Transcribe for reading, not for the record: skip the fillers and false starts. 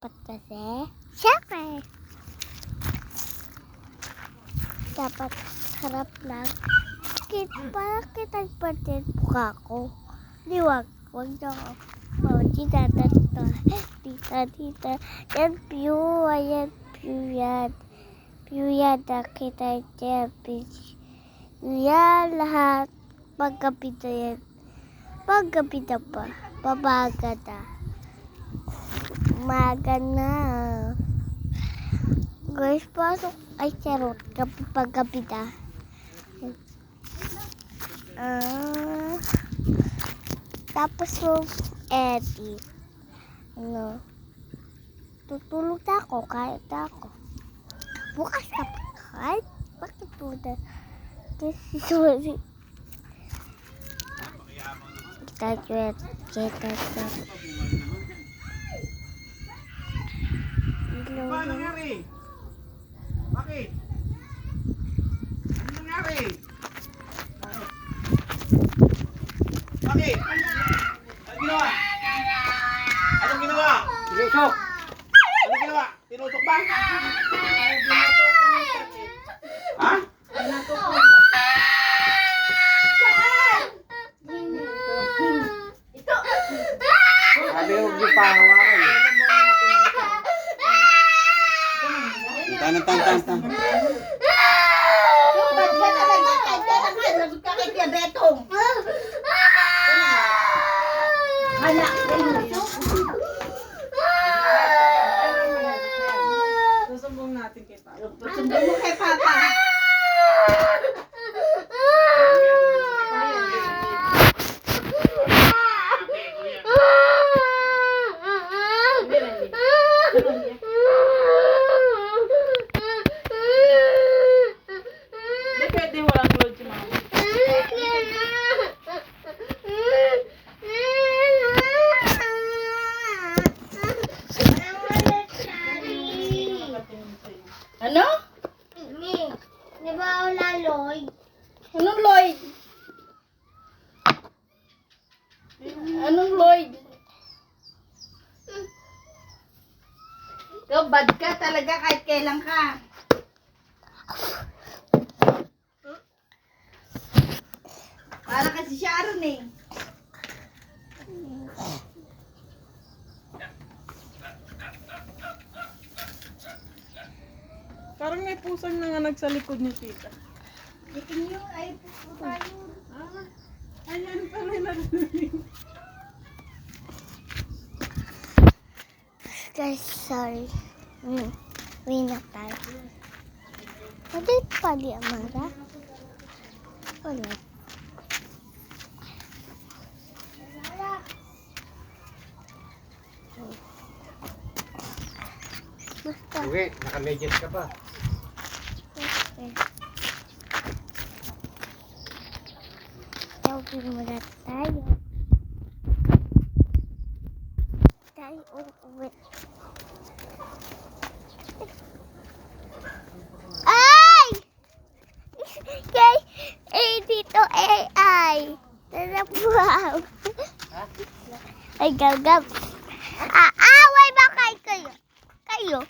Dapat kasi, syempre, dapat harap lang. Para kitang patin mukha ko. Di wag niyo ako. Oh, tita. Yan, pew. Ayan, pew yan. Pew yan, nakita dyan. Yan, lahat. Pagkapita yan. Pagkapita pa. Babaga na. Umaga na. Guys, pasok. Ay, charot. Pagkapita. Tapos yung edit. Tutulog na ako. Kahit ako. Bukas ka pa. Kahit. Bakit po na? Kasi sorry. Kita. Ano nangyari? Bakit? Ano nangyari? Bakit? Anong ginawa? Anong ginawa? Tinusok! Anong ginawa? Tinusok ba? Ha? Sabi ko, hindi pa hawakan. Tan. Ba't ka talaga kahit ka naman? Lagot ka kay Tia Betong. Anak, Susumbong natin kay Papa. sumbong mo kay Papa. Hindi pwede walang load si Mama. Ano? Di ba wala Lloyd? Anong Lloyd? Anong Lloyd? Ikaw, bad ka talaga kahit kailan ka. Para kasi Sharon eh. Parang may pusang nanganak sa likod ni Tita. Bikin nyo, ay po tayo. Ayan pala narinig. Guys, sorry. Uwi na tayo. Pwede pa di Amara? Wala. Basta. Okay, naka-medyas ka pa. Okay. Tawagin muna tayo. Tayo uuwi. Ay! Kay, dito AI. Wow. Ay, gagab. Aaway ba kayo? Kayo?